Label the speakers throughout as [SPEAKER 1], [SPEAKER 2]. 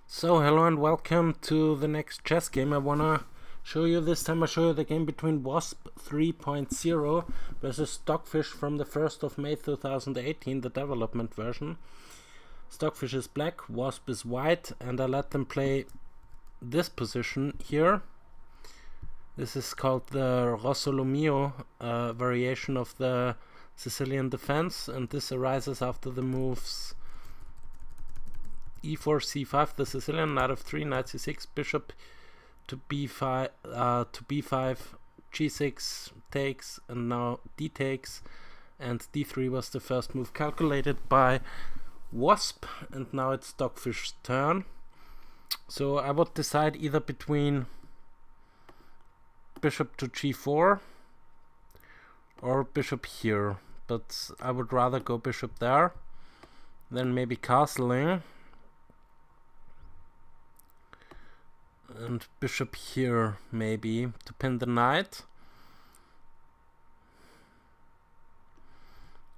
[SPEAKER 1] So hello and welcome to the next chess game. This time I show you the game between Wasp 3.0 versus Stockfish from the 1st of May 2018, the development version. Stockfish is black, Wasp is white, and I let them play this position here. This is called the rossolimo variation of the Sicilian defense, and this arises after the moves e4, c5, the Sicilian, knight f3, knight c6, bishop to b5, g6 takes, and now d takes, and d3 was the first move calculated by Wasp, and now it's Stockfish's turn. So I would decide either between bishop to g4 or bishop here, but I would rather go bishop there, then maybe castling, and bishop here maybe to pin the knight.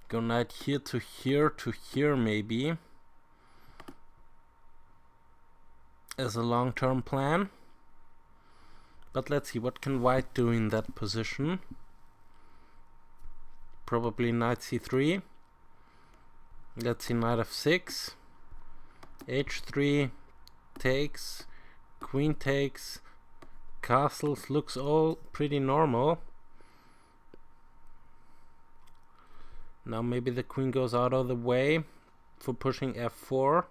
[SPEAKER 1] Go knight here to here maybe as a long-term plan. But let's see, what can white do in that position? Probably knight c3. Let's see, knight f6, h3 takes, queen takes, castles, looks all pretty normal. Now maybe the queen goes out of the way for pushing f4.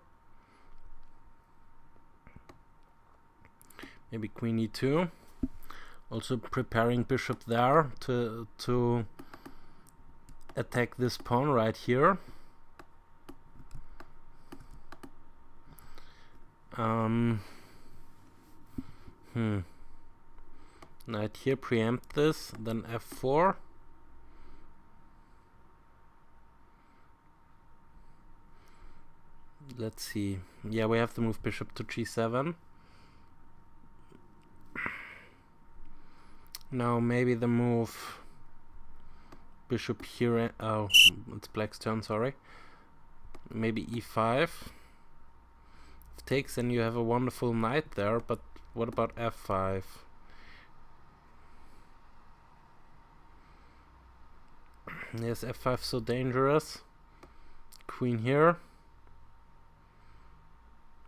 [SPEAKER 1] Maybe queen e2. Also preparing bishop there to attack this pawn right here. Knight here, preempt this, then f4. Let's see. Yeah, we have to move bishop to g7. Now maybe the move bishop here. Oh, it's black's turn, sorry. Maybe e5. If takes, then you have a wonderful knight there, but what about f5? Yes, f5 so dangerous. Queen here.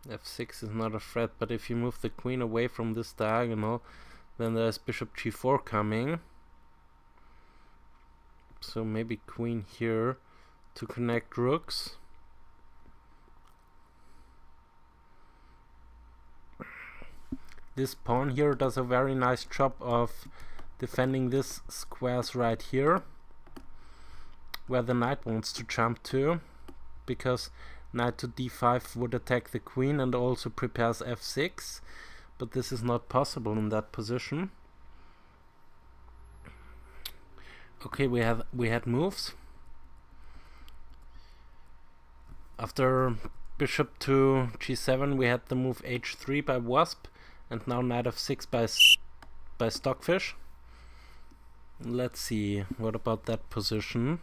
[SPEAKER 1] f6 is not a threat, but if you move the queen away from this diagonal, then there's bishop g4 coming. So maybe queen here to connect rooks. This pawn here does a very nice job of defending this squares right here, where the knight wants to jump to, because knight to d5 would attack the queen and also prepares f6, but this is not possible in that position. Okay, we had moves. After bishop to g7 we had the move h3 by Wasp, and now knight f6 by Stockfish. Let's see, what about that position?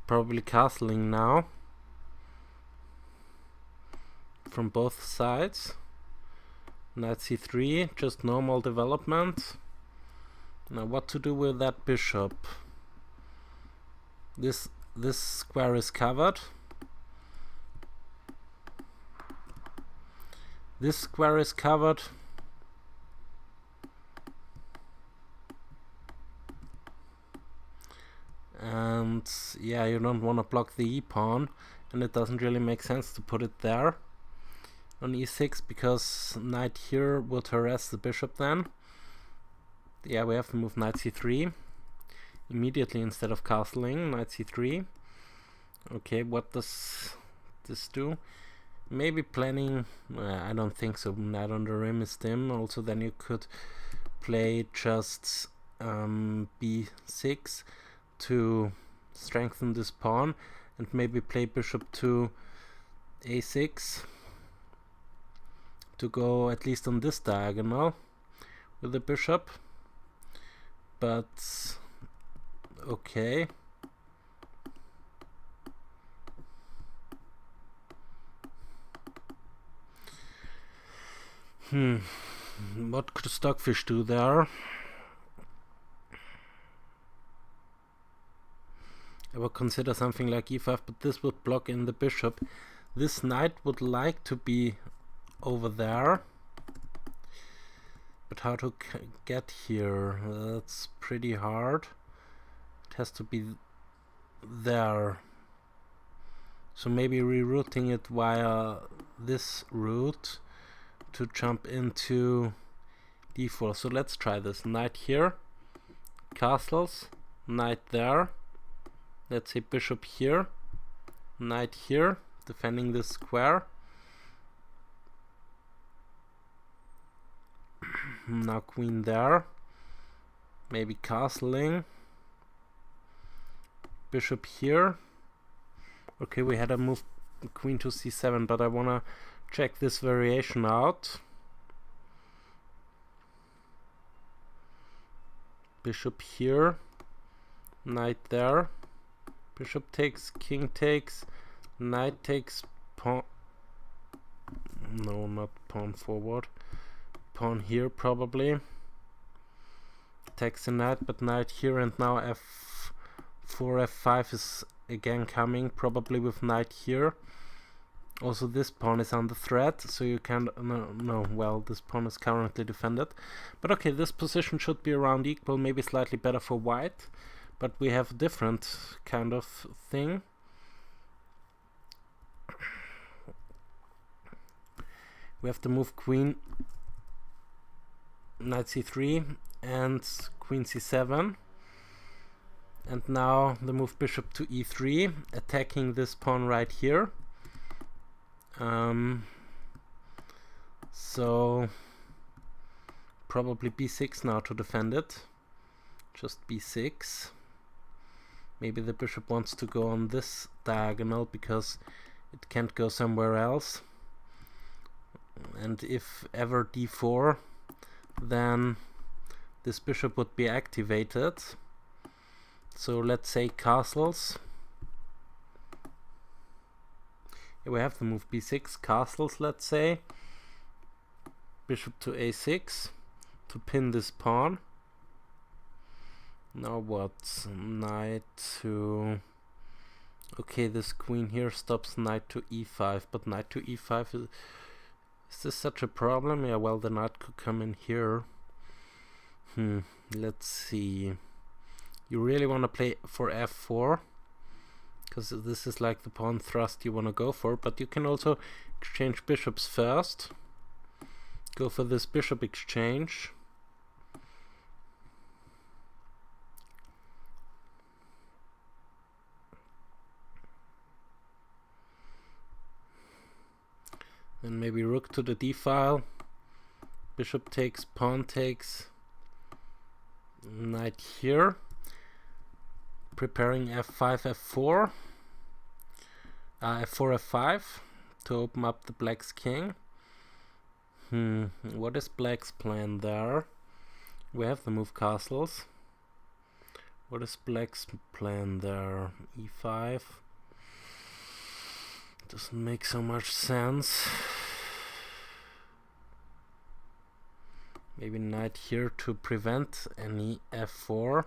[SPEAKER 1] Probably castling now from both sides. Knight c3, just normal development. Now what to do with that bishop? This square is covered. This square is covered. And yeah, you don't want to block the e-pawn, and it doesn't really make sense to put it there on e6, because knight here would harass the bishop then. Yeah, we have to move knight c3 immediately instead of castling. Knight c3. Okay, what does this do? Maybe planning, I don't think so. Knight on the rim is dim. Also then you could play just b6 to strengthen this pawn, and maybe play bishop to a6 to go at least on this diagonal with the bishop. But okay. What could Stockfish do there? I would consider something like e5, but this would block in the bishop. This knight would like to be over there. But how to get here? That's pretty hard. It has to be there. So maybe rerouting it via this route to jump into d4. So let's try this. Knight here, castles, knight there. Let's say bishop here, knight here, defending this square. Now queen there, maybe castling, bishop here. Okay, we had a move queen to c7, but I wanna check this variation out. Bishop here, knight there, bishop takes, king takes, knight takes, pawn, no, not pawn forward, pawn here probably, takes the knight, but knight here, and now f4, f5 is again coming, probably with knight here. Also this pawn is under threat, so you can well, this pawn is currently defended, but okay, this position should be around equal, maybe slightly better for white, but we have a different kind of thing. We have to move queen, knight c3 and queen c7, and now the move bishop to e3, attacking this pawn right here. So probably b6 now to defend it. Just b6. Maybe the bishop wants to go on this diagonal because it can't go somewhere else. And if ever d4, then this bishop would be activated. So let's say castles. Here we have the move b6, castles, let's say. Bishop to a6 to pin this pawn. Now what? Knight to... Okay, this queen here stops knight to e5, but knight to e5 is this such a problem? Yeah, well, the knight could come in here. Let's see. You really want to play for f4, because this is like the pawn thrust you want to go for, but you can also exchange bishops first. Go for this bishop exchange. Then maybe rook to the d-file. Bishop takes, pawn takes. Knight here. Preparing f5, f4. F4, f5 to open up the black's king. What is black's plan there? We have the move castles. What is black's plan there? e5. Doesn't make so much sense. Maybe knight here to prevent any f4.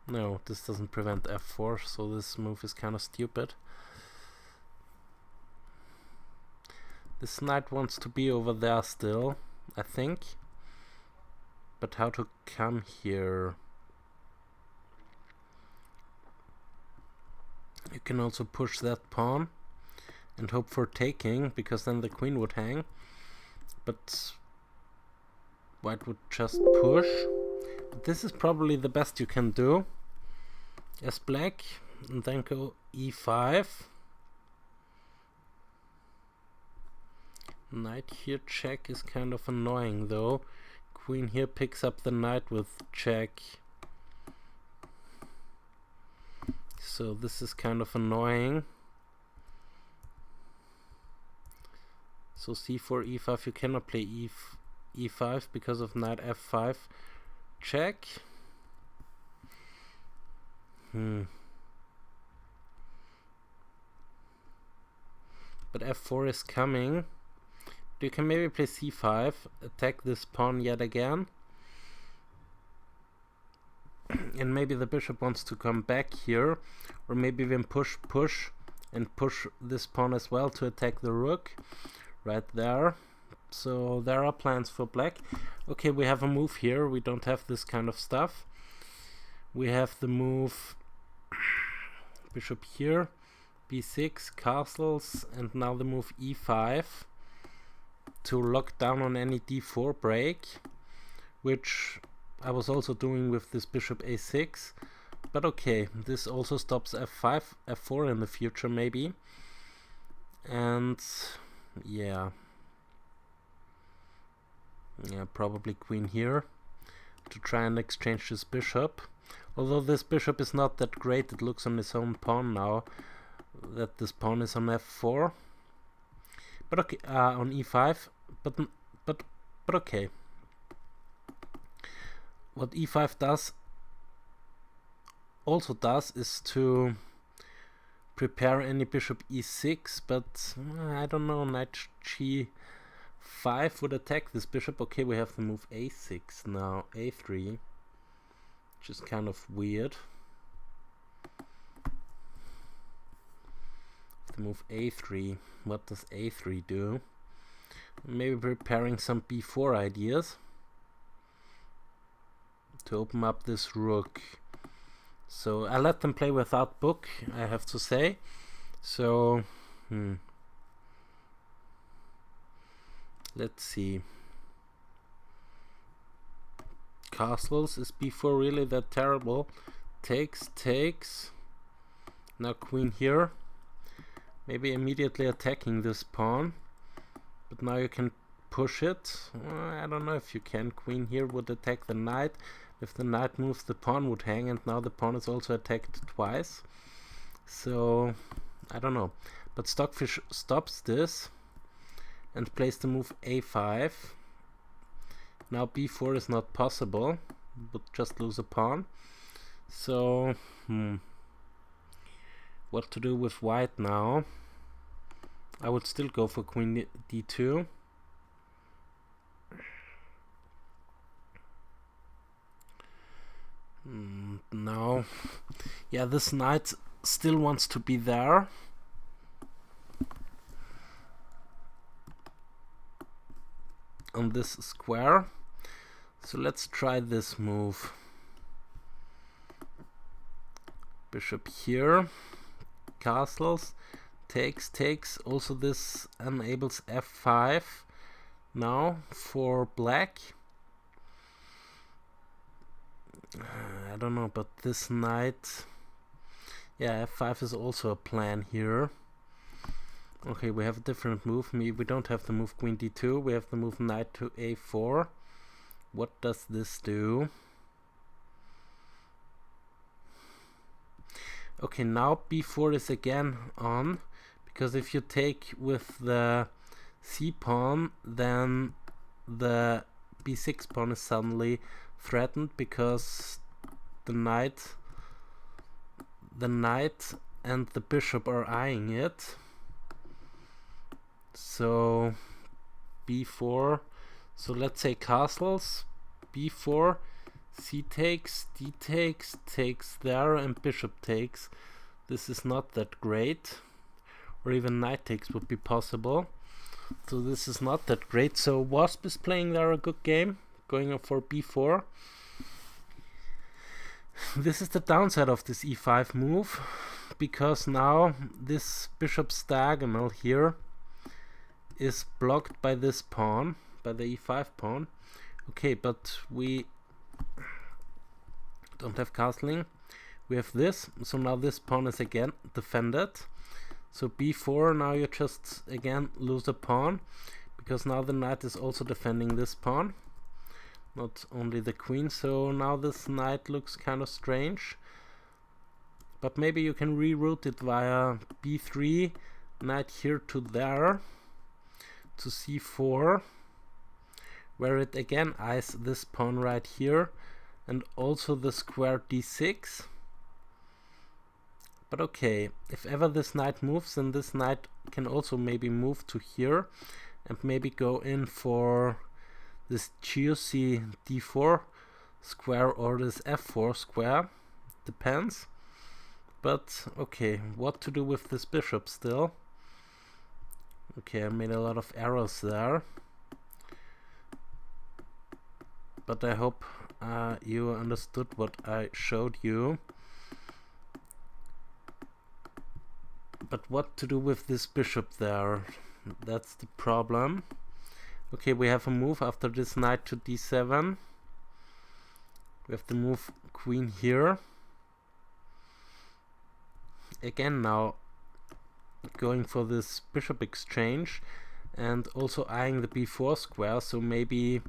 [SPEAKER 1] No, this doesn't prevent f4, so this move is kind of stupid. This knight wants to be over there still, I think. But how to come here? You can also push that pawn and hope for taking, because then the queen would hang. But white would just push. But this is probably the best you can do as black, and then go e5. Knight here check is kind of annoying though. Queen here picks up the knight with check. So this is kind of annoying. So c4, e5, you cannot play e5 because of knight f5 check. But f4 is coming. You can maybe play c5, attack this pawn yet again. And maybe the bishop wants to come back here, or maybe even push and push this pawn as well to attack the rook right there. So there are plans for black. Okay, we have a move here. We don't have this kind of stuff. We have the move bishop here, b6, castles, and now the move e5 to lock down on any d4 break, which I was also doing with this bishop a6. But okay, this also stops f5, f4 in the future maybe. And yeah, probably queen here to try and exchange this bishop. Although this bishop is not that great, it looks on its own pawn now that this pawn is on f4. But okay, on e5. But okay. What e5 also does is to prepare any bishop e6, but I don't know, knight g5 would attack this bishop. Okay, we have the move a6 now, a3, which is kind of weird. The move a3, what does a3 do? Maybe preparing some b4 ideas to open up this rook. So I let them play without book, I have to say. So let's see. Castles, is b4 really that terrible? Takes. Now queen here. Maybe immediately attacking this pawn. But now you can push it. I don't know if you can. Queen here would attack the knight. If the knight moves, the pawn would hang, and now the pawn is also attacked twice. So I don't know. But Stockfish stops this and plays the move a5. Now b4 is not possible. Would just lose a pawn. So what to do with white now? I would still go for queen d2. Now, yeah, this knight still wants to be there. On this square. So let's try this move. Bishop here. Castles. Takes. Also this enables f5 now for black. I don't know, but this knight, yeah, f5 is also a plan here. Okay, we have a different move. We don't have the move queen d2, we have the move knight to a4. What does this do? Okay, now b4 is again on, because if you take with the c pawn, then the b6 pawn is suddenly threatened, because the knight and the bishop are eyeing it. So b4, so let's say castles, b4, c takes, d takes there, and bishop takes. This is not that great, or even knight takes would be possible. So this is not that great. So Wasp is playing there a good game, going up for b4. This is the downside of this e5 move, because now this bishop's diagonal here is blocked by this pawn, by the e5 pawn. Okay, but we don't have castling. We have this, so now this pawn is again defended. So b4, now you just again lose a pawn, because now the knight is also defending this pawn, not only the queen. So now this knight looks kind of strange, but maybe you can reroute it via b3, knight here to there, to c4, where it again eyes this pawn right here, and also the square d6. But okay, if ever this knight moves, then this knight can also maybe move to here, and maybe go in for this juicy d4 square or this f4 square, depends. But okay, what to do with this bishop still? Okay, I made a lot of errors there, but I hope you understood what I showed you. But what to do with this bishop there? That's the problem. Okay, we have a move after this knight to d7. We have to move queen here. Again now going for this bishop exchange and also eyeing the b4 square, so maybe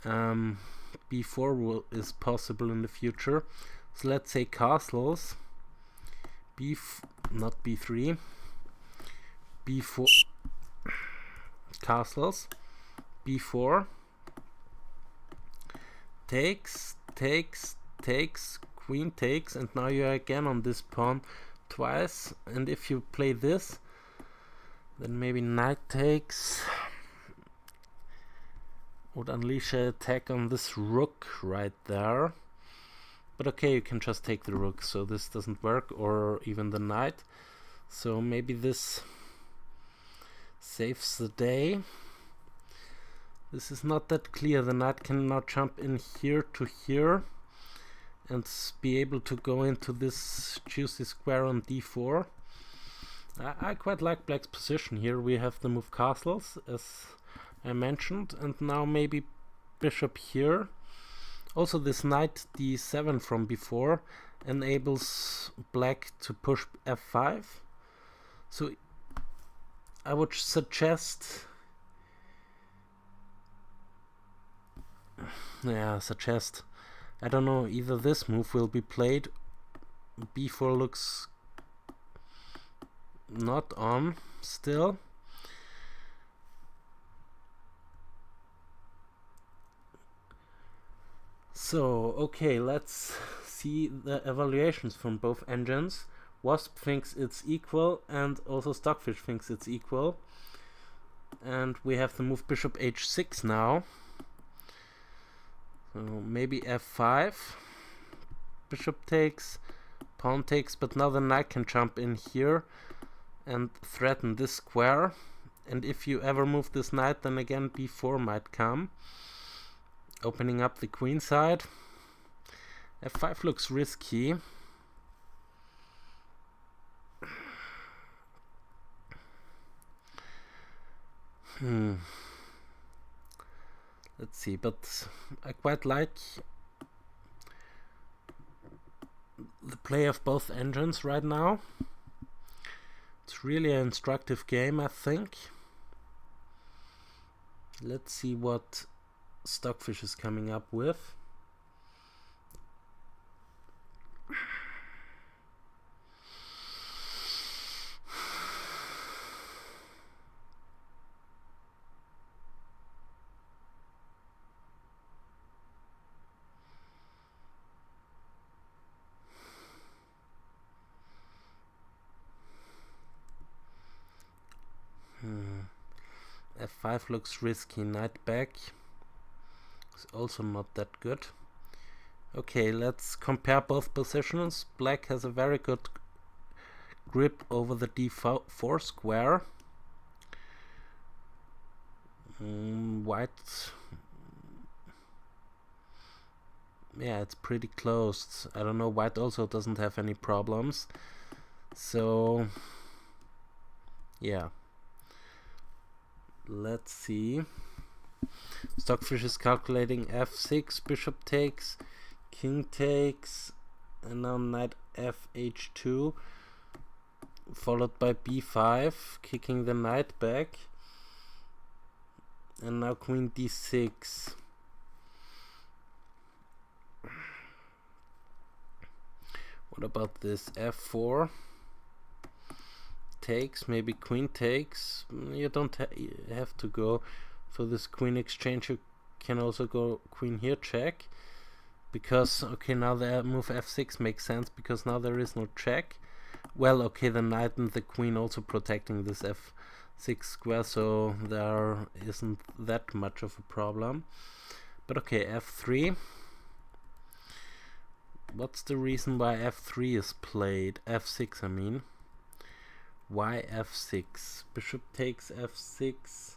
[SPEAKER 1] b4 is possible in the future. So let's say castles, not b3, b4, castles, b4, takes, queen takes, and now you're again on this pawn twice, and if you play this, then maybe knight takes would unleash an attack on this rook right there. But okay, you can just take the rook, so this doesn't work, or even the knight. So maybe this saves the day. This is not that clear. The knight can now jump in here to here and be able to go into this juicy square on d4. I quite like black's position here. We have the move castles, as I mentioned, and now maybe bishop here. Also this knight d7 from before enables black to push f5. So I would suggest, I don't know, either this move will be played. b4 looks not on still. So, okay, let's see the evaluations from both engines. Wasp thinks it's equal, and also Stockfish thinks it's equal. And we have the move bishop h6 now. So maybe f5. Bishop takes, pawn takes, but now the knight can jump in here and threaten this square. And if you ever move this knight, then again b4 might come, opening up the queen side. f5 looks risky. Let's see, but I quite like the play of both engines right now. It's really an instructive game, I think. Let's see what Stockfish is coming up with. f5 looks risky. Knight back is also not that good. Okay, let's compare both positions. Black has a very good grip over the d4 square. White, yeah, it's pretty close. I don't know, white also doesn't have any problems. So, yeah. Let's see. Stockfish is calculating f6, bishop takes, king takes, and now knight fh2, followed by b5, kicking the knight back, and now queen d6. What about this f4? Takes, maybe queen takes. You don't have to go for this queen exchange. You can also go queen here check, because okay, now the move f6 makes sense because now there is no check. Well, okay, the knight and the queen also protecting this 6 squares, so there isn't that much of a problem. But okay, f3. What's the reason why f3 is played? f6, I mean. Why f6? Bishop takes f6.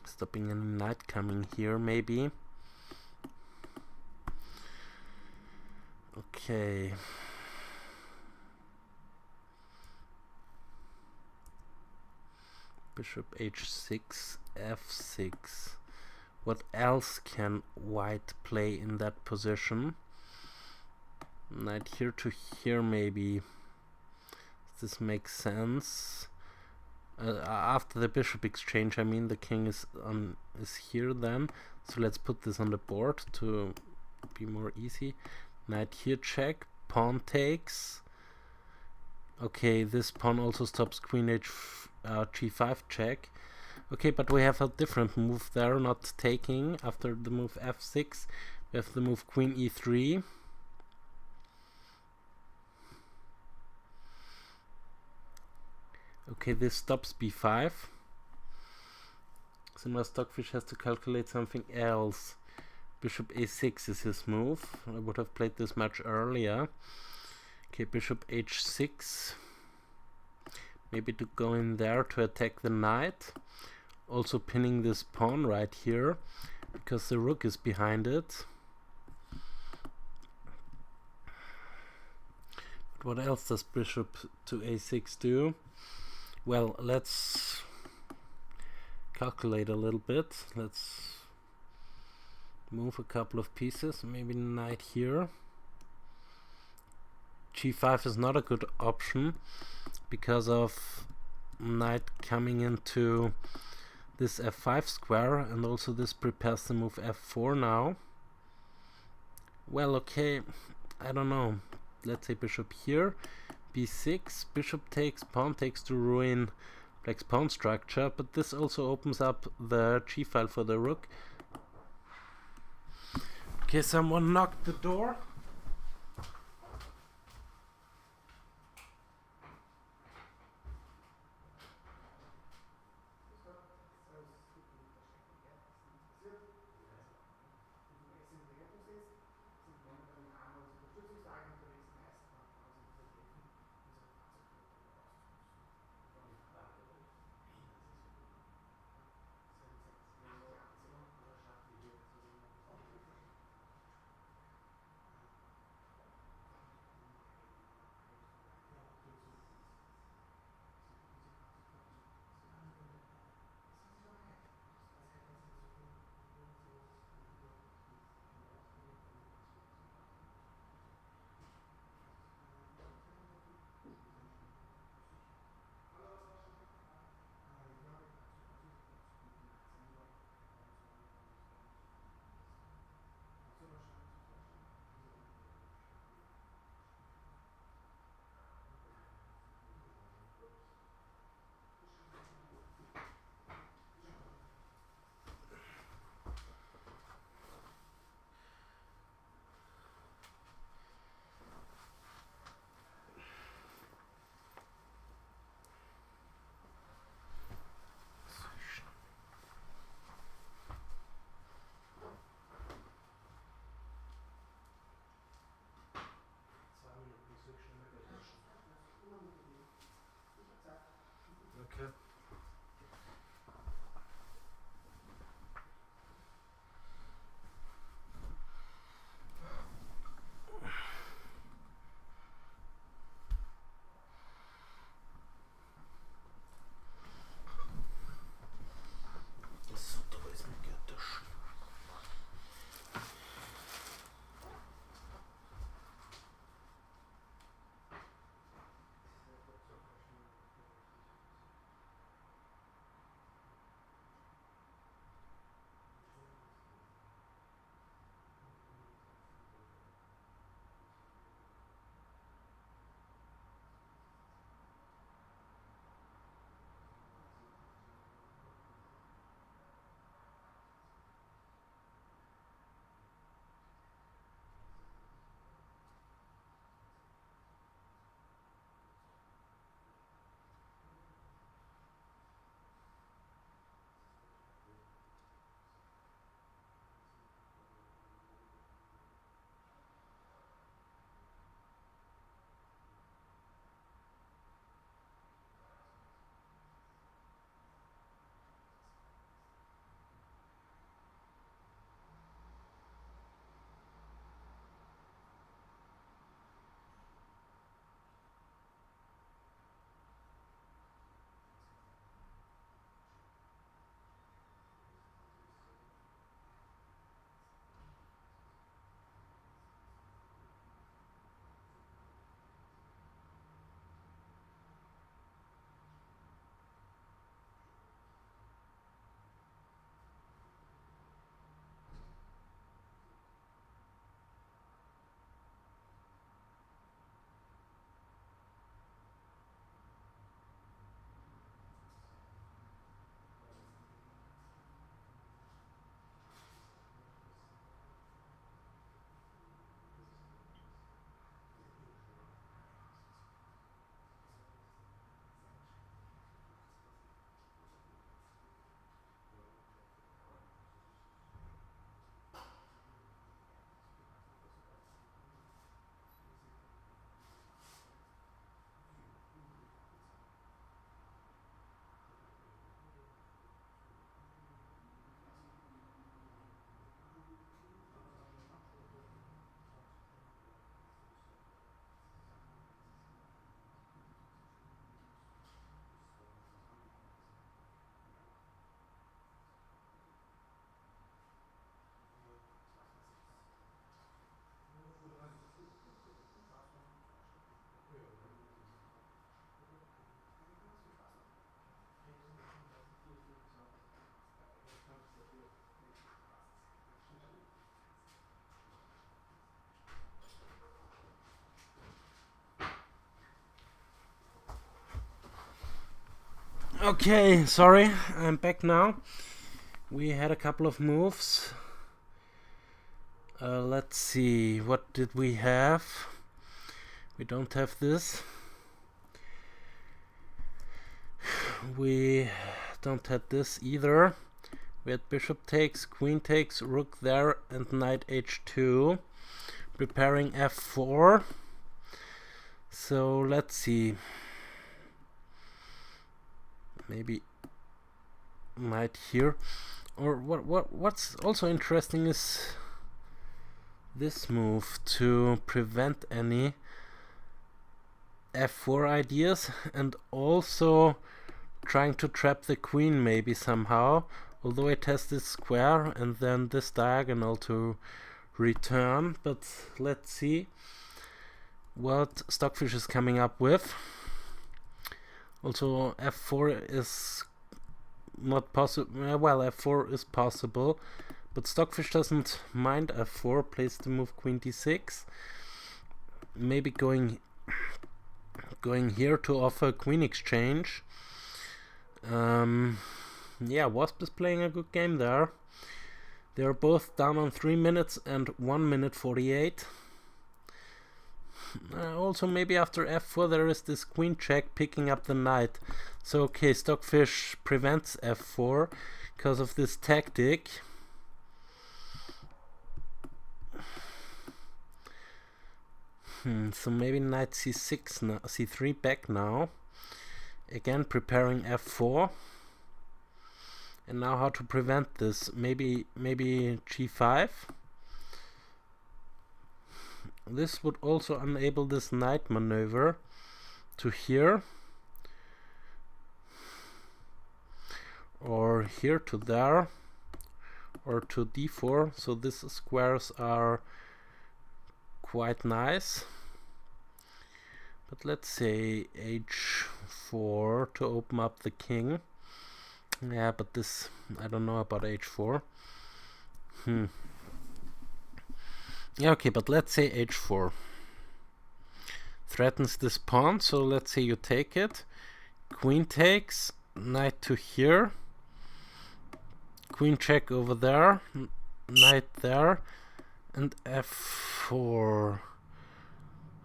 [SPEAKER 1] Stopping any knight coming here, maybe. Okay. Bishop h6, f6. What else can white play in that position? Knight here to here, maybe. Does this make sense? After the bishop exchange, I mean, the king is here then. So let's put this on the board to be more easy. Knight here check, pawn takes. Okay, this pawn also stops queen g5 check. Okay, but we have a different move there, not taking. After the move f6, we have the move queen e3. Okay, this stops b5. So now Stockfish has to calculate something else. Bishop a6 is his move. I would have played this much earlier. Okay, bishop h6. Maybe to go in there to attack the knight. Also pinning this pawn right here, because the rook is behind it. But what else does bishop to a6 do? Well, let's calculate a little bit. Let's move a couple of pieces. Maybe knight here. g5 is not a good option because of knight coming into this f5 square, and also this prepares the move f4 now. Well, okay, I don't know. Let's say bishop here, b6, bishop takes, pawn takes to ruin black's pawn structure, but this also opens up the g file for the rook. Okay, someone knocked the door. Okay, sorry, I'm back now. We had a couple of moves. Let's see, what did we have? We don't have this. We don't have this either. We had bishop takes, queen takes, rook there, and knight h2. Preparing f4. So let's see. Maybe knight here. Or what's also interesting is this move to prevent any f4 ideas, and also trying to trap the queen maybe somehow, although it has this square and then this diagonal to return. But let's see what Stockfish is coming up with. Also f4 is not possible. Well, f4 is possible, but Stockfish doesn't mind f4, plays the move queen d6, maybe going here to offer queen exchange. Yeah, Wasp is playing a good game there. They are both down on 3 minutes and 1 minute 48. Also, maybe after f4 there is this queen check picking up the knight. So okay, Stockfish prevents f4 because of this tactic. So maybe knight c6 now, c3 back now. Again preparing f4. And now how to prevent this? Maybe g5. This would also enable this knight maneuver to here, or here to there, or to d4. So these squares are quite nice. But let's say h4 to open up the king. Yeah, but this, I don't know about h4. Yeah, okay, but let's say h4 threatens this pawn. So let's say you take it, queen takes, knight to here, queen check over there, knight there, and f4.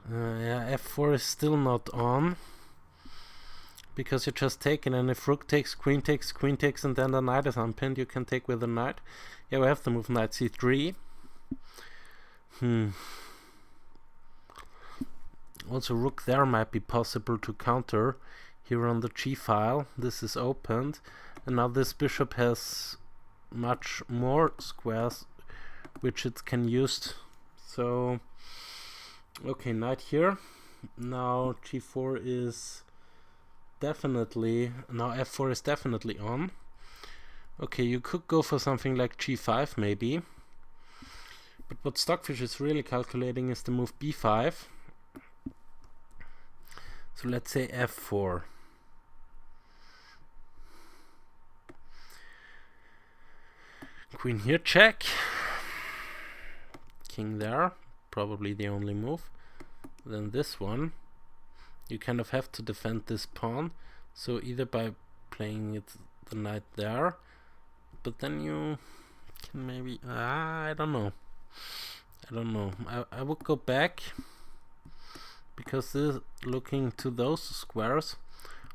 [SPEAKER 1] Yeah, f4 is still not on, because you just take it, and if rook takes, queen takes, and then the knight is unpinned, you can take with the knight. Yeah, we have to move knight c3. Also, rook there might be possible to counter here on the g file. This is opened, and now this bishop has much more squares which it can use. So okay, knight here. Now g4 is definitely, now f4 is definitely on. Okay, you could go for something like g5 maybe, but what Stockfish is really calculating is the move b5. So let's say f4. Queen here, check. King there, probably the only move. Then this one, you kind of have to defend this pawn, so either by playing the knight there, but then you can maybe, I don't know. I would go back, because this looking to those squares,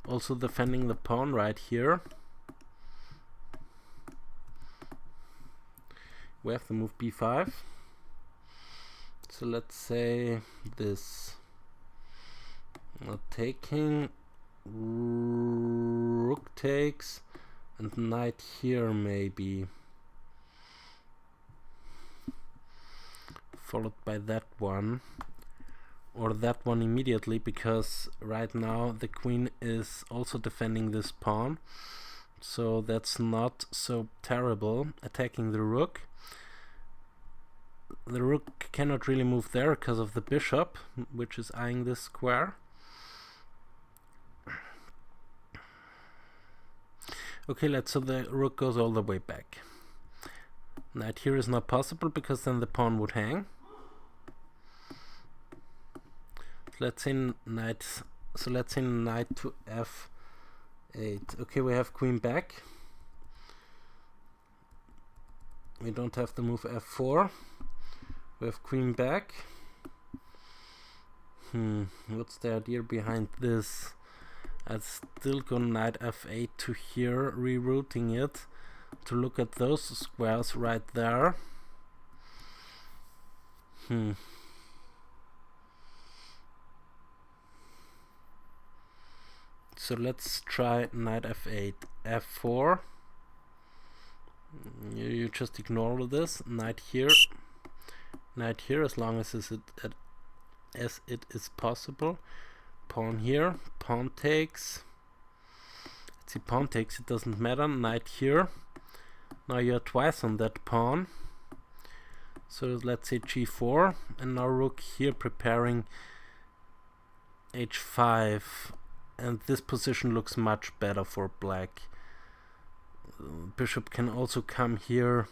[SPEAKER 1] also defending the pawn right here. We have to move b5. So let's say this. Not taking, rook takes, and knight here maybe. Followed by that one. Or that one immediately, because right now the queen is also defending this pawn. So that's not so terrible. Attacking the rook. The rook cannot really move there because of the bishop, which is eyeing this square. Okay, so the rook goes all the way back. Knight here is not possible, because then the pawn would hang. Let's say knight to 8. Okay, we have queen back. We don't have the move f4. We have queen back. What's the idea behind this? I'd still go knight f8 to here, rerouting it to look at those squares right there. So let's try knight f8, f4. You just ignore this. Knight here, as long as it is possible. Pawn here, pawn takes. Let's see, pawn takes, it doesn't matter. Knight here. Now you're twice on that pawn. So let's say g4, and now rook here preparing h5, and this position looks much better for black. Bishop can also come here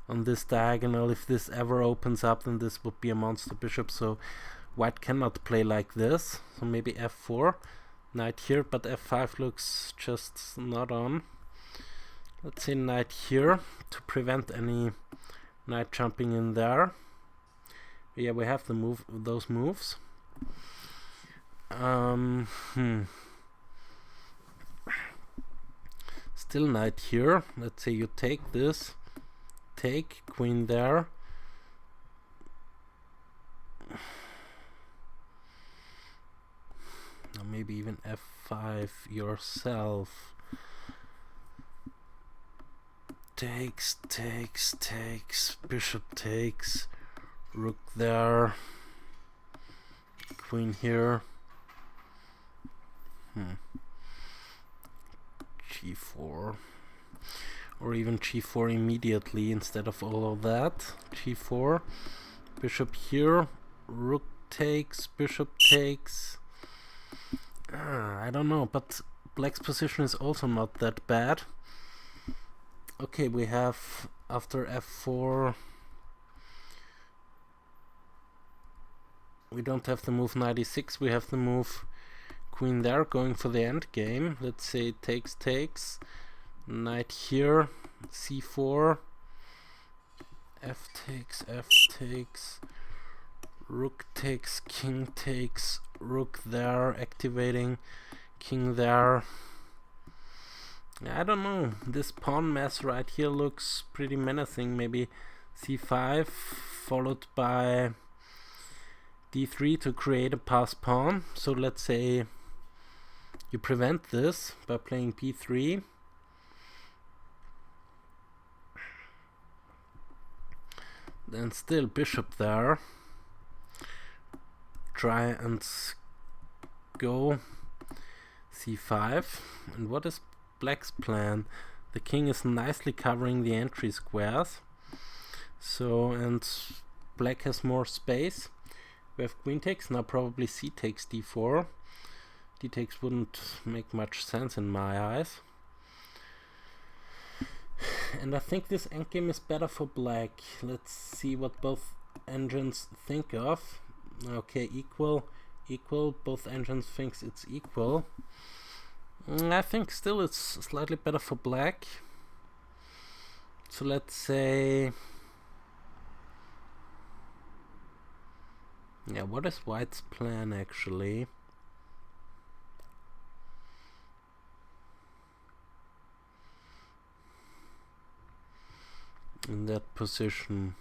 [SPEAKER 1] on this diagonal. If this ever opens up, then this would be a monster bishop, so white cannot play like this. So maybe f4, knight here, but f5 looks just not on. Let's say knight here to prevent any knight jumping in there. Yeah, we have the those moves. Still knight here. Let's say you take this, take queen there. Or maybe even f5 yourself. Takes, bishop takes, rook there, queen here, g4, or even g4 immediately instead of all of that. G4, bishop here, rook takes, bishop takes. I don't know, but black's position is also not that bad. Okay, we have, after f4, we don't have the move knight e6, we have the move queen there, going for the end game. Let's say takes, knight here, c4, f takes, rook takes, king takes, rook there, activating, king there. I don't know, this pawn mess right here looks pretty menacing. Maybe c5 followed by d3 to create a passed pawn. So let's say you prevent this by playing b3. Then still bishop there. Try and go c5. And what is black's plan? The king is nicely covering the entry squares, so, and black has more space. We have queen takes, now probably c takes d4. D takes wouldn't make much sense in my eyes, and I think this endgame is better for black. Let's see what both engines think of. Okay, equal, both engines thinks it's equal. I think still it's slightly better for black. So let's say, yeah, what is white's plan actually? In that position,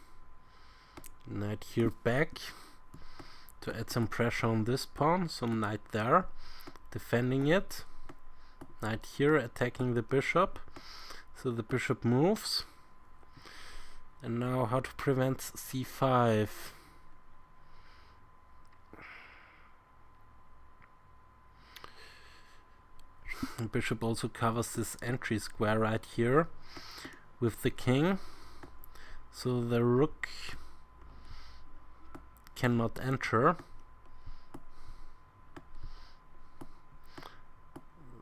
[SPEAKER 1] knight here back to add some pressure on this pawn, so knight there, defending it. Knight here attacking the bishop, so the bishop moves. And now how to prevent c5. The bishop also covers this entry square right here with the king, so the rook cannot enter.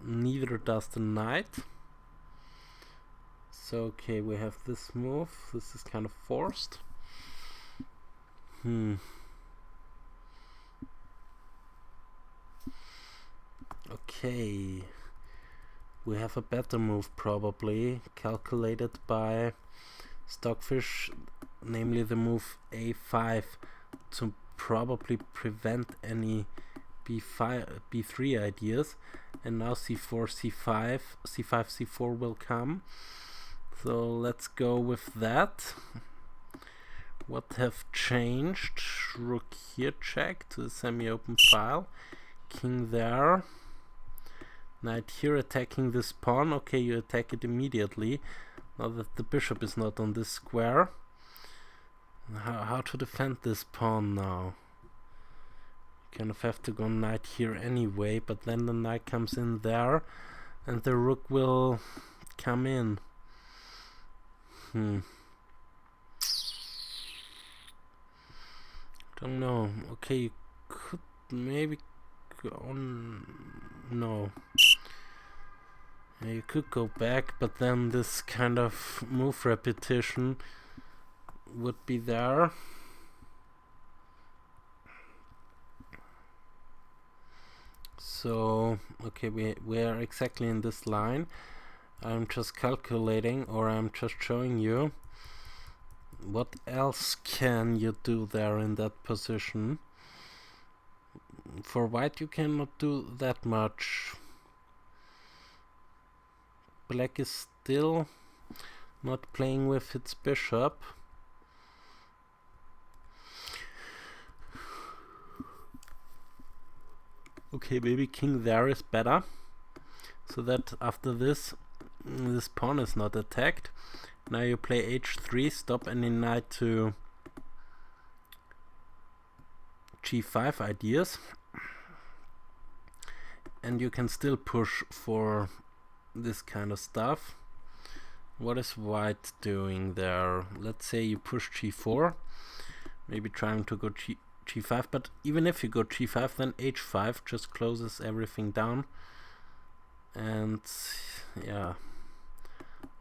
[SPEAKER 1] Neither does the knight. So okay, we have this move. This is kind of forced. Okay. we have a better move probably calculated by Stockfish, namely the move a5 to probably prevent any b3 ideas. And now c4, c5, c5, c4 will come. So let's go with that. What have changed? Rook here, check to the semi-open file. King there. Knight here attacking this pawn. Okay, you attack it immediately. Now that the bishop is not on this square. How to defend this pawn now? Kind of have to go knight here anyway, but then the knight comes in there and the rook will come in. Don't know. Okay, you could maybe go on. No. You could go back, but then this kind of move repetition would be there. So, okay, we are exactly in this line. I'm just calculating, or I'm just showing you what else can you do there in that position. For white you cannot do that much. Black is still not playing with its bishop. Okay, maybe king there is better, so that after this pawn is not attacked. Now you play h3, stop any knight to g5 ideas, and you can still push for this kind of stuff. What is white doing there? Let's say you push g4, maybe trying to go g5, but even if you go g5, then h5 just closes everything down. And yeah,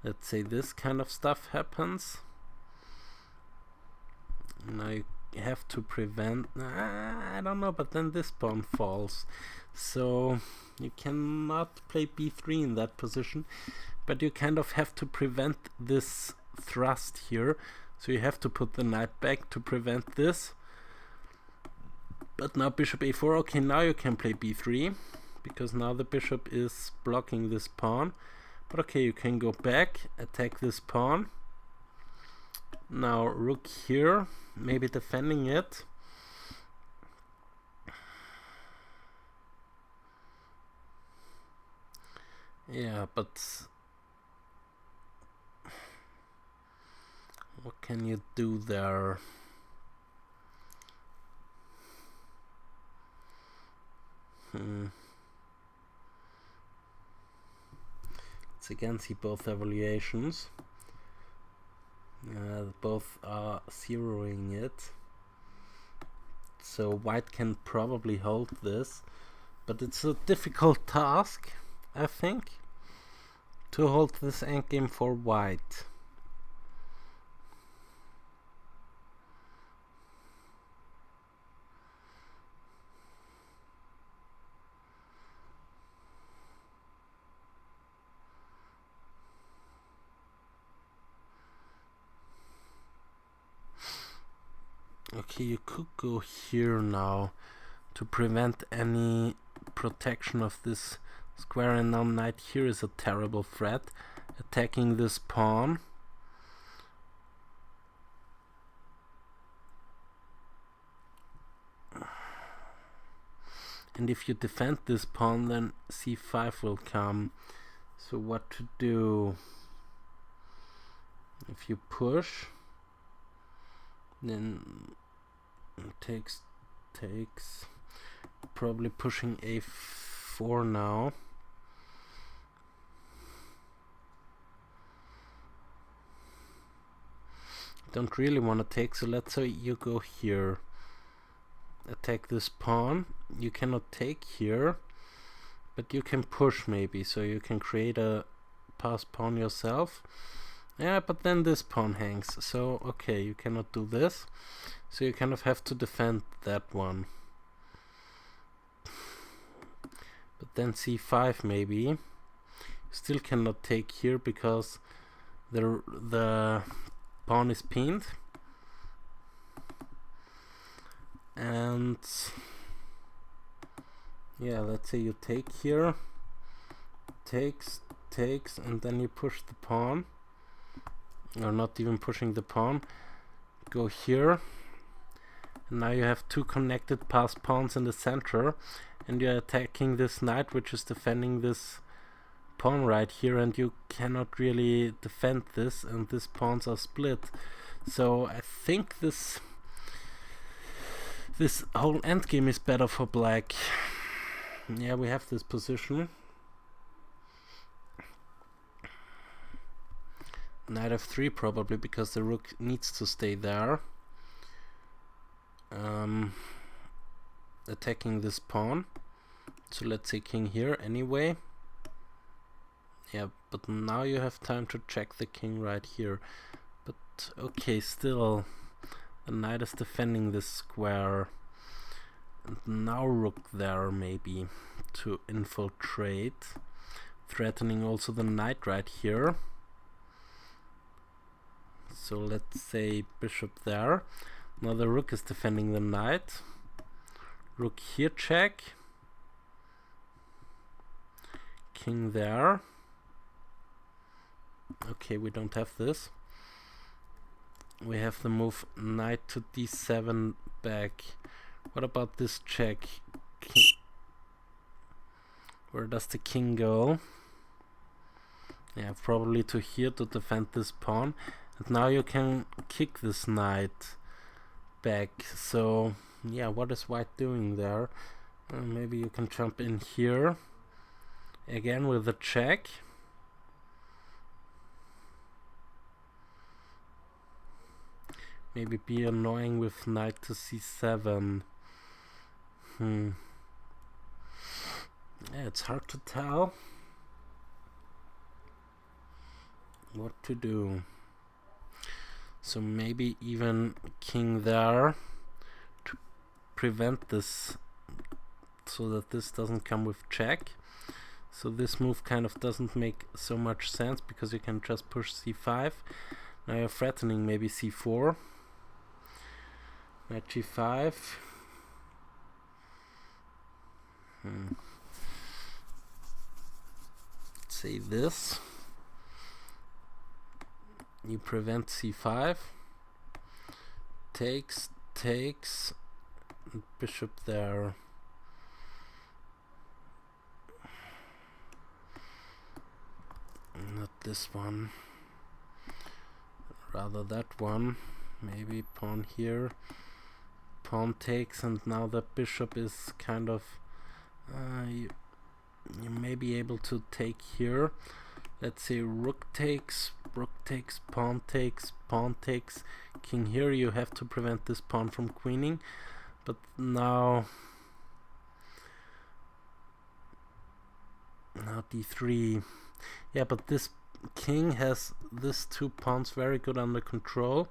[SPEAKER 1] let's say this kind of stuff happens. Now you have to prevent, I don't know, but then this pawn falls, so you cannot play b3 in that position, but you kind of have to prevent this thrust here, so you have to put the knight back to prevent this. But now bishop a4, okay, now you can play b3, because now the bishop is blocking this pawn. But okay, you can go back, attack this pawn. Now rook here, maybe defending it. Yeah, but what can you do there? Let's again see both evaluations. Both are zeroing it. So white can probably hold this, but it's a difficult task, I think, to hold this endgame for white. Okay, you could go here now to prevent any protection of this square, and now knight here is a terrible threat, attacking this pawn. And if you defend this pawn, then c5 will come. So what to do? If you push, then takes, probably pushing a4 now. Don't really want to take, so let's say you go here, attack this pawn. You cannot take here, but you can push maybe, so you can create a passed pawn yourself. Yeah, but then this pawn hangs, so okay, you cannot do this, so you kind of have to defend that one. But then c5 maybe, Still cannot take here because the pawn is pinned. And yeah, let's say you take here, takes, and then you push the pawn, or not even pushing the pawn, go here, and now you have two connected passed pawns in the center, and you're attacking this knight which is defending this pawn right here, and you cannot really defend this, and these pawns are split. So I think this whole endgame is better for black. Yeah, we have this position. Knight f3 probably, because the rook needs to stay there. Attacking this pawn. So let's say king here anyway. Yeah, but now you have time to check the king right here. But okay, still the knight is defending this square. And now rook there maybe to infiltrate, threatening also the knight right here. So let's say bishop there. Now the rook is defending the knight. Rook here check. King there. Okay, we don't have this. We have the move knight to d7 back. What about this check? Where does the king go? Yeah, probably to here to defend this pawn. And now you can kick this knight back. So yeah, what is white doing there? Maybe you can jump in here again with the check. Maybe be annoying with knight to c7. Yeah, it's hard to tell what to do. So maybe even king there to prevent this, so that this doesn't come with check. So this move kind of doesn't make so much sense, because you can just push c5. Now you're threatening maybe c4. Knight g5. Say this. You prevent c5. Takes, bishop there. Not this one. Rather that one. Maybe pawn here. Pawn takes, and now the bishop is kind of you may be able to take here. Let's say rook takes, pawn takes, king here. You have to prevent this pawn from queening, but now d3. Yeah, but this king has these two pawns very good under control,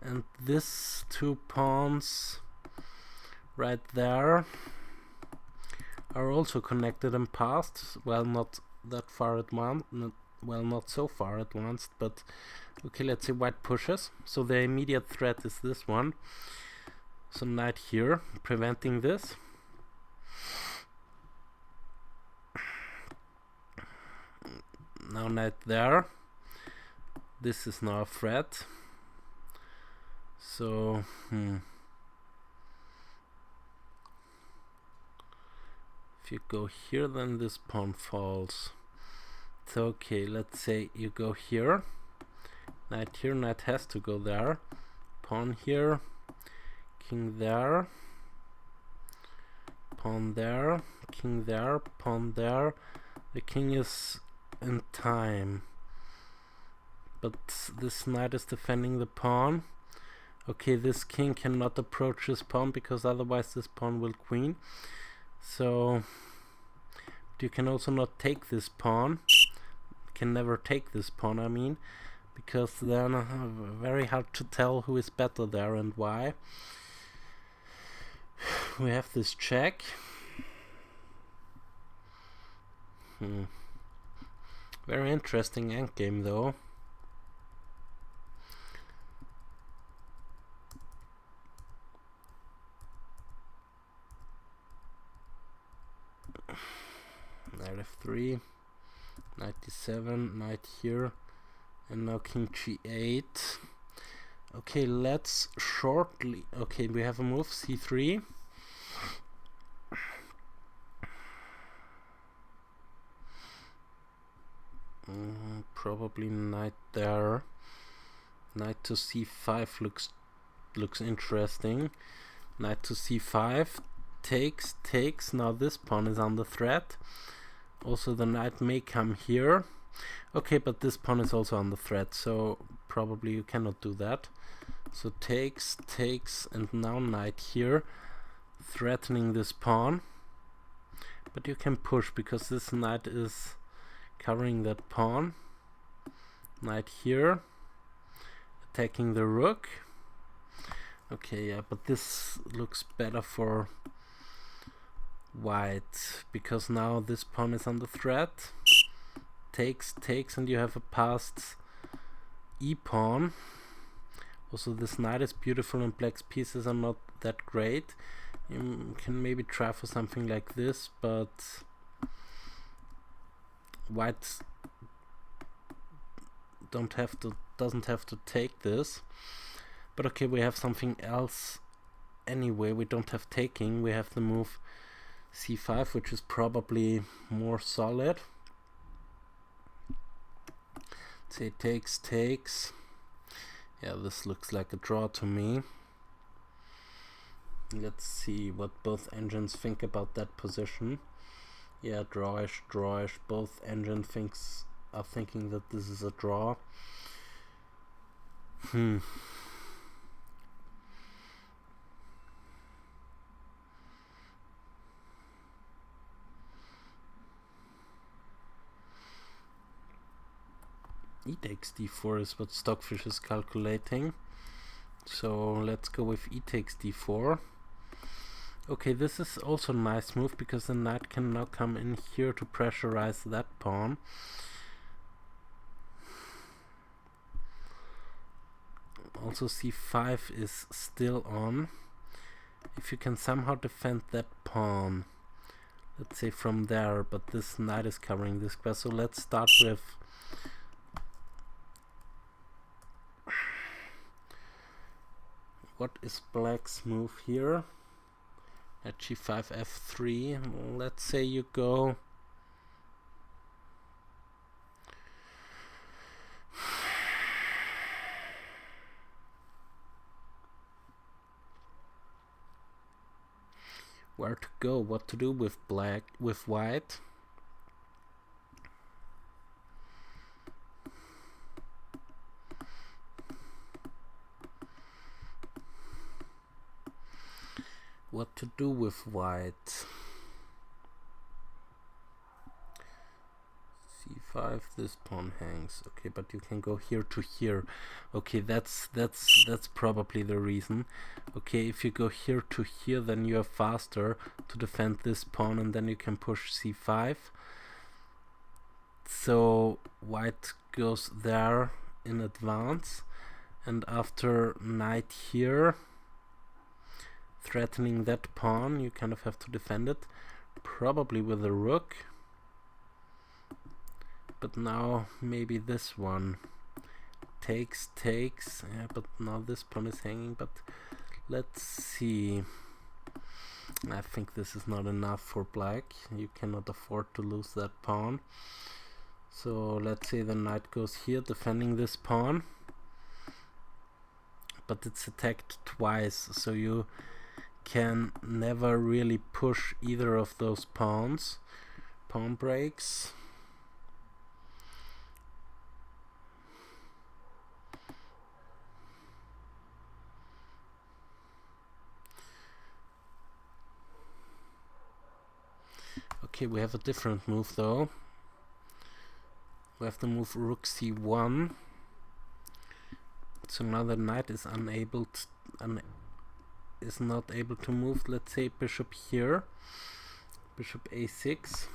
[SPEAKER 1] and these two pawns right there are also connected and passed. Well, not that far advanced, well, not so far advanced, but okay, let's say white pushes. So the immediate threat is this one. So knight here, preventing this. Now knight there. This is now a threat. So if you go here, then this pawn falls. So okay, let's say you go here. Knight here, knight has to go there. Pawn here, king there, pawn there, king there, pawn there. The king is in time, but this knight is defending the pawn. Okay, this king cannot approach this pawn, because otherwise this pawn will queen. So you can also not take this pawn. Can never take this pawn, I mean, because then very hard to tell who is better there and why. We have this check. Very interesting endgame though. Knight f3, knight d7, knight here, and now king g8. Okay, let's shortly... Okay, we have a move, c3. Probably knight there. Knight to c5 looks interesting. Knight to c5, takes. Now this pawn is under threat. Also the knight may come here. Okay, but this pawn is also under threat, so probably you cannot do that. So takes, and now knight here, threatening this pawn. But you can push because this knight is covering that pawn. Knight here, attacking the rook. Okay, yeah, but this looks better for white because now this pawn is under threat. Takes, and you have a passed e-pawn. Also this knight is beautiful and black's pieces are not that great. You can maybe try for something like this, but white doesn't have to take this. But okay, we have something else anyway. We don't have taking, we have the move c5, which is probably more solid. Say takes. Yeah, this looks like a draw to me. Let's see what both engines think about that position. Yeah, drawish. Both engine are thinking that this is a draw. E takes d4 is what Stockfish is calculating. So let's go with e takes d4. Okay, this is also a nice move because the knight can now come in here to pressurize that pawn. Also c5 is still on. If you can somehow defend that pawn, let's say from there, but this knight is covering this square, so let's start with what is black's move here? At g5 f3, let's say you go where to go, what to do with white. What to do with white. c5, this pawn hangs. Okay, but you can go here to here. Okay, that's probably the reason. Okay, if you go here to here, then you are faster to defend this pawn, and then you can push c5. So white goes there in advance, and after knight here, threatening that pawn, you kind of have to defend it, probably with a rook. But now maybe this one takes. Yeah, but now this pawn is hanging. But let's see. I think this is not enough for black. You cannot afford to lose that pawn. So let's say the knight goes here, defending this pawn. But it's attacked twice, so you can never really push either of those pawns. Pawn breaks. Okay, we have a different move though. We have the move rook c1. So now the knight is is not able to move. Let's say bishop here, bishop a6.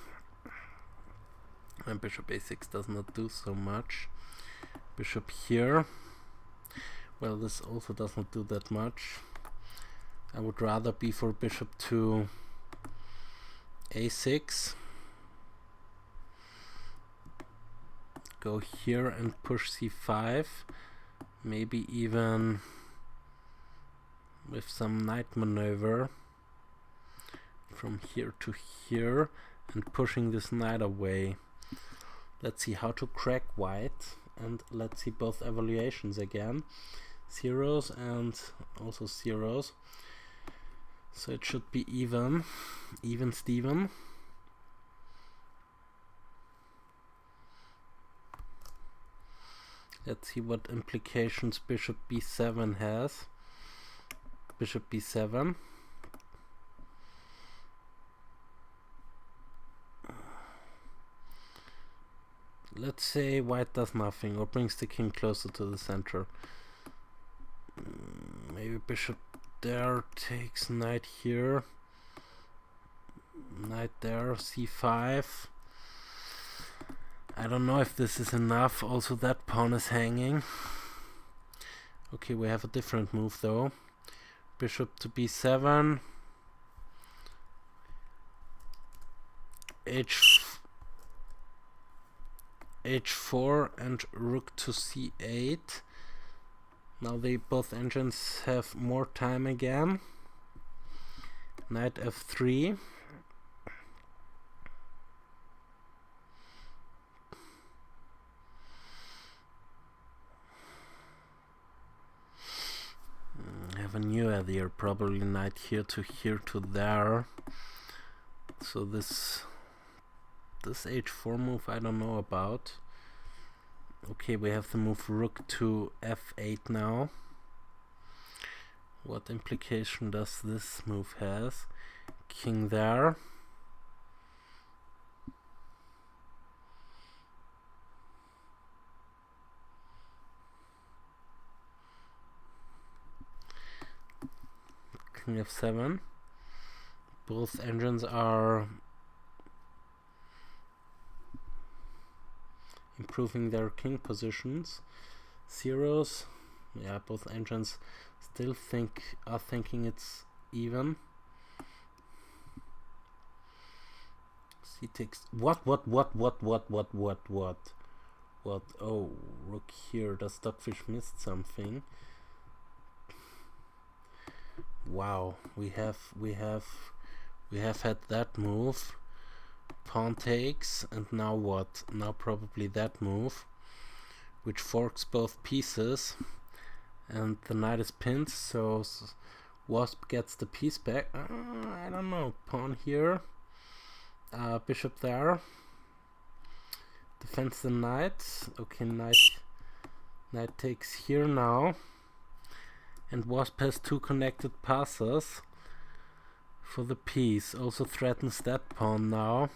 [SPEAKER 1] And bishop a6 does not do so much. Bishop here. Well, this also does not do that much. I would rather be for bishop to a6. Go here and push c5. Maybe even with some knight maneuver from here to here and pushing this knight away. Let's see how to crack white, and let's see both evaluations again. Zeros and also zeros. So it should be even Steven. Let's see what implications bishop b7 has. Bishop b7. Let's say white does nothing or brings the king closer to the center. Maybe bishop there takes knight here. Knight there, c5. I don't know if this is enough. Also that pawn is hanging. Okay, we have a different move though. Bishop to b7. h4 and rook to c8. Now they both engines have more time again. Knight f3. I have a new idea, probably knight here to there. So this h4 move I don't know about. Okay, we have the move rook to f8 now. What implication does this move has? King there. King f7. Both engines are improving their king positions. Zeros, yeah, both engines still are thinking it's even. C takes what? Oh, rook here. Does Stockfish missed something? Wow, we have had that move. Pawn takes, and now what? Now probably that move, which forks both pieces, and the knight is pinned, so Wasp gets the piece back. I don't know. Pawn here, bishop there, defends the knight. Okay, knight takes here now, and Wasp has two connected passes for the piece. Also threatens that pawn now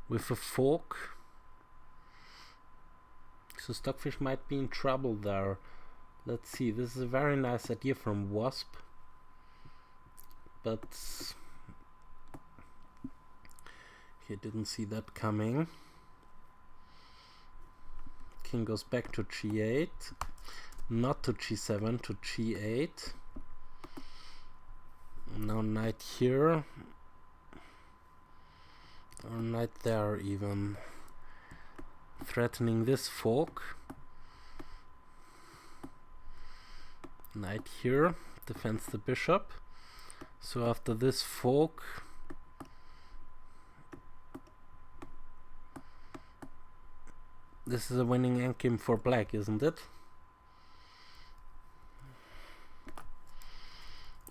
[SPEAKER 1] with a fork. So Stockfish might be in trouble there. Let's see, this is a very nice idea from Wasp, but he didn't see that coming. King goes back to g8, not to g7, to g8. Now knight here, or knight there even, threatening this fork. Knight here, defends the bishop. So after this fork, this is a winning endgame for black, isn't it?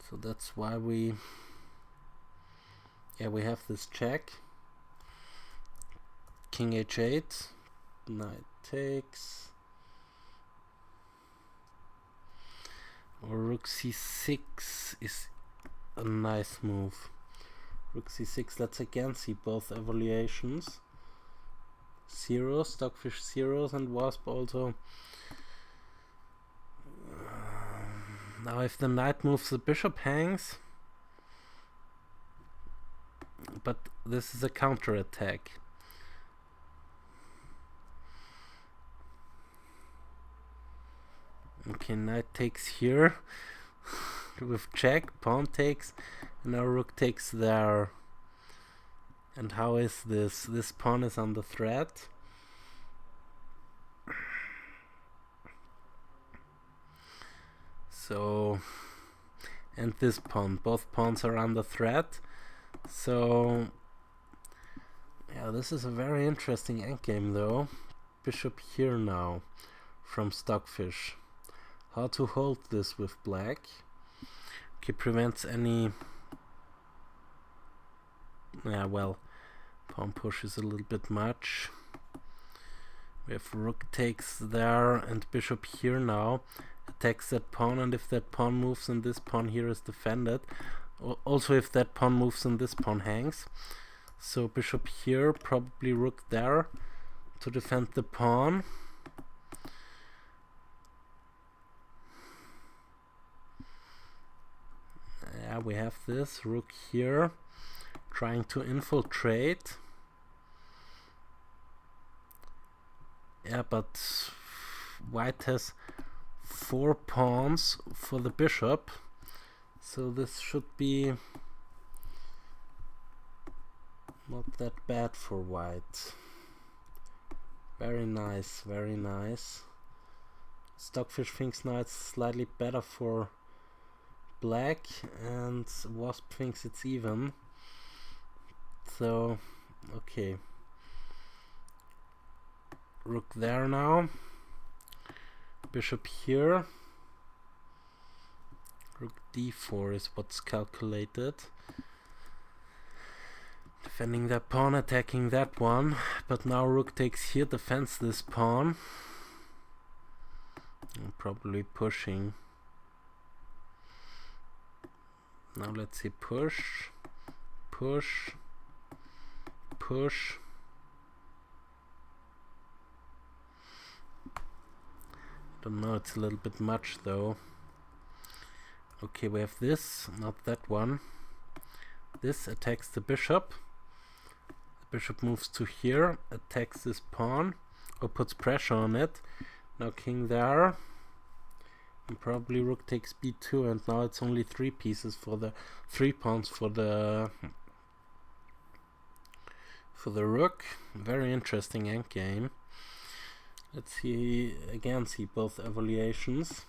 [SPEAKER 1] So that's why we have this check. King h8, knight takes, or rook c6 is a nice move. Rook c6, let's again see both evaluations. Zeros, Stockfish zeros, and Wasp also. Now if the knight moves, the bishop hangs, but this is a counter attack. Okay, knight takes here with check, pawn takes, and now rook takes there. And how is this? This pawn is under threat. So, and this pawn, both pawns are under threat. So, yeah, this is a very interesting endgame though. Bishop here now from Stockfish. How to hold this with black. Okay, prevents any... Yeah, well, pawn push is a little bit much. We have rook takes there and bishop here now. Attacks that pawn, and if that pawn moves and this pawn here is defended. Also if that pawn moves and this pawn hangs. So bishop here, probably rook there to defend the pawn. Yeah, we have this rook here trying to infiltrate. Yeah, but white has 4 pawns for the bishop, so this should be not that bad for white. Very nice, very nice. Stockfish thinks now it's slightly better for black, and Wasp thinks it's even. So, okay. Rook there now. Bishop here. Rook d4 is what's calculated. Defending that pawn, attacking that one. But now rook takes here, defends this pawn. And probably pushing. Now let's see, push, push, push. Don't know, it's a little bit much though. Okay, we have this, not that one. This attacks the bishop. The bishop moves to here, attacks this pawn, or puts pressure on it. Now king there. And probably rook takes b2, and now it's only 3 pieces for the 3 pawns for the rook. Very interesting endgame. Let's see both evaluations.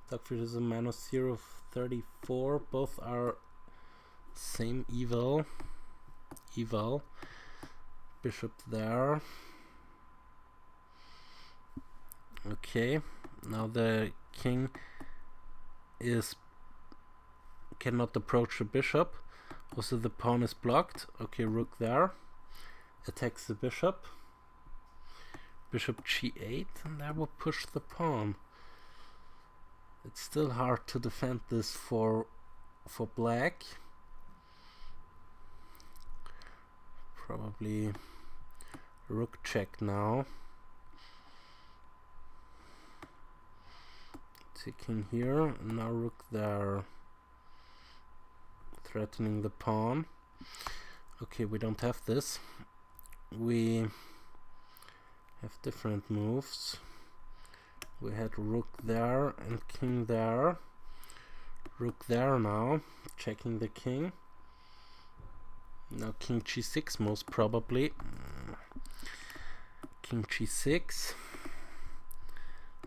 [SPEAKER 1] Stockfish is a -0 of 34. Both are same eval. Bishop there. Okay. Now the king cannot approach the bishop. Also the pawn is blocked. Okay, rook there. Attacks the bishop. Bishop g8, and that will push the pawn. It's still hard to defend this for black. Probably rook check now. King here, and now rook there, threatening the pawn. Okay, we don't have this. We have different moves. We had rook there and king there. Rook there now, checking the king. Now king g6 most probably. King g6.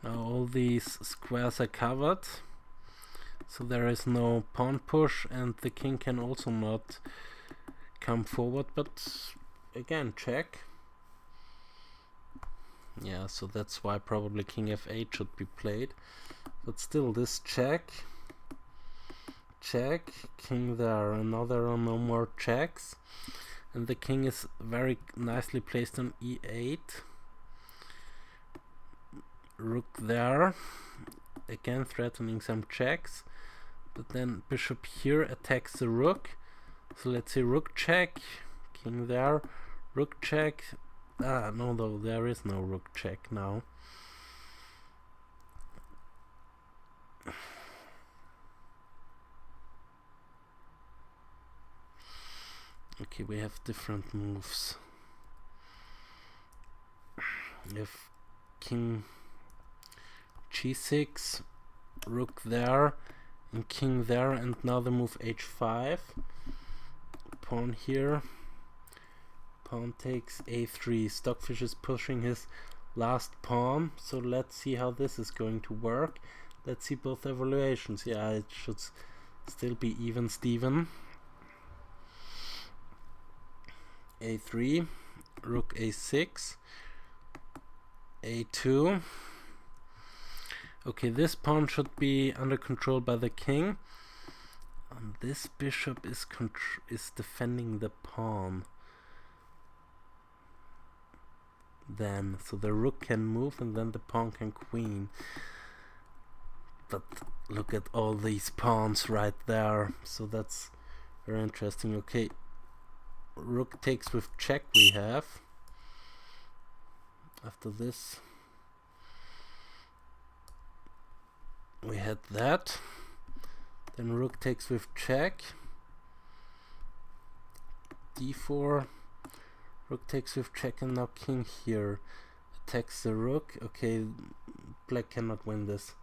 [SPEAKER 1] Now all these squares are covered, so there is no pawn push, and the king can also not come forward, but again check. Yeah, so that's why probably king f8 should be played, but still this check, king there, and now there are no more checks, and the king is very nicely placed on e8. Rook there, again threatening some checks, but then bishop here attacks the rook. So let's see, rook check, king there, rook check. No, though there is no rook check now. Okay, we have different moves. We have king g6, rook there, and king there, and now the move h5. Pawn here. Pawn takes a3. Stockfish is pushing his last pawn, so let's see how this is going to work. Let's see both evaluations. Yeah, it should still be even Steven. a3, rook a6, a2. Okay, this pawn should be under control by the king. And this bishop is defending the pawn. Then, so the rook can move and then the pawn can queen. But look at all these pawns right there. So that's very interesting. Okay, rook takes with check we have. After this, we had that. Then rook takes with check. d4. Rook takes with check, and now king here attacks the rook. Okay, black cannot win this.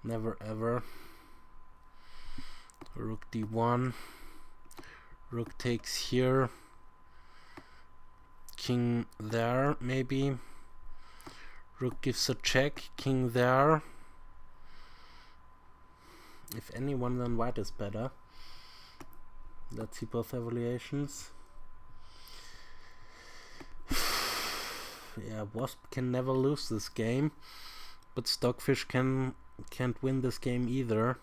[SPEAKER 1] Never ever. Rook d1. Rook takes here. King there, maybe. Rook gives a check. King there. If anyone, then white is better. Let's see both evaluations. Yeah, Wasp can never lose this game, but Stockfish can't win this game either.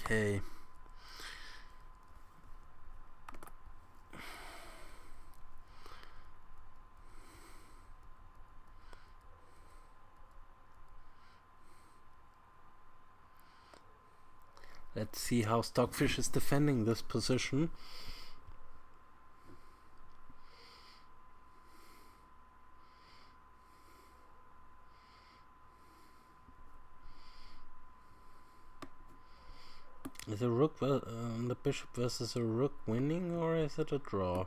[SPEAKER 1] Okay. Let's see how Stockfish is defending this position. Is a rook the bishop versus a rook winning, or is it a draw?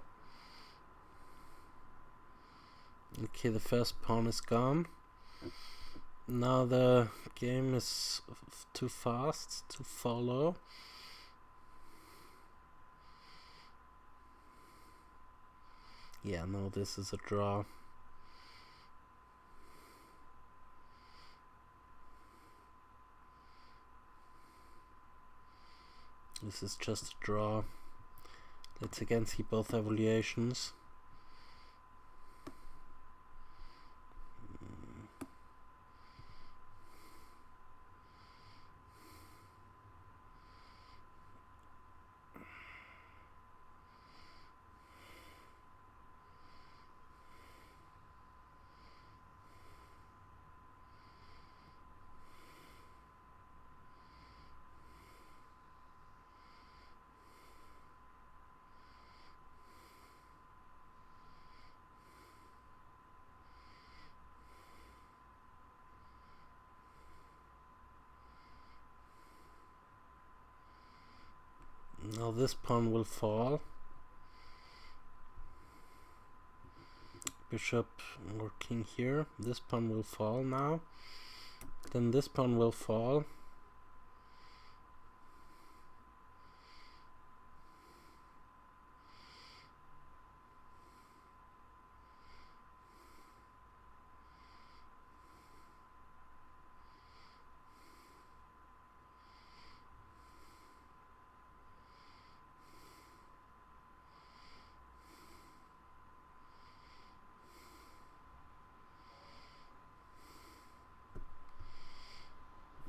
[SPEAKER 1] Okay, the first pawn is gone. Now the game is too fast to follow. Yeah, no, this is a draw. This is just a draw. Let's again see both evaluations. Now this pawn will fall. Bishop or king here. This pawn will fall now. Then this pawn will fall.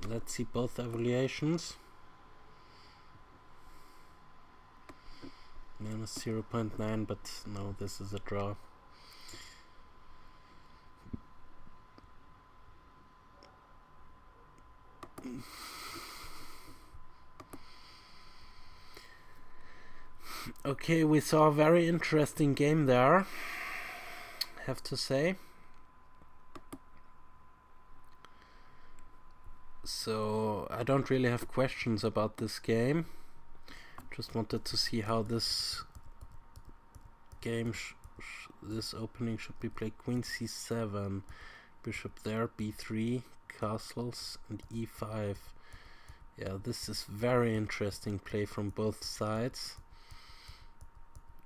[SPEAKER 1] Let's see both evaluations. Minus 0.9, but no, this is a draw. Okay, we saw a very interesting game there, have to say.
[SPEAKER 2] So I don't really have questions about this game. Just wanted to see how this game, this opening should be played. Queen c7, bishop there, b3, castles, and e5. Yeah, this is very interesting play from both sides.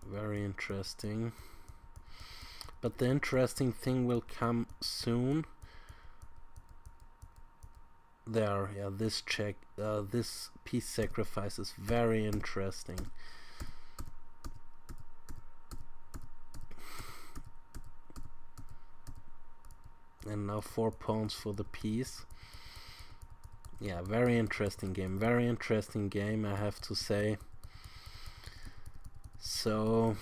[SPEAKER 2] Very interesting. But the interesting thing will come soon. There, yeah, this check, this piece sacrifice is very interesting. And now 4 pawns for the piece. Yeah, very interesting game. Very interesting game, I have to say. So,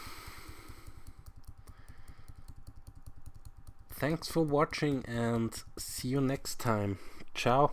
[SPEAKER 2] thanks for watching and see you next time. Ciao.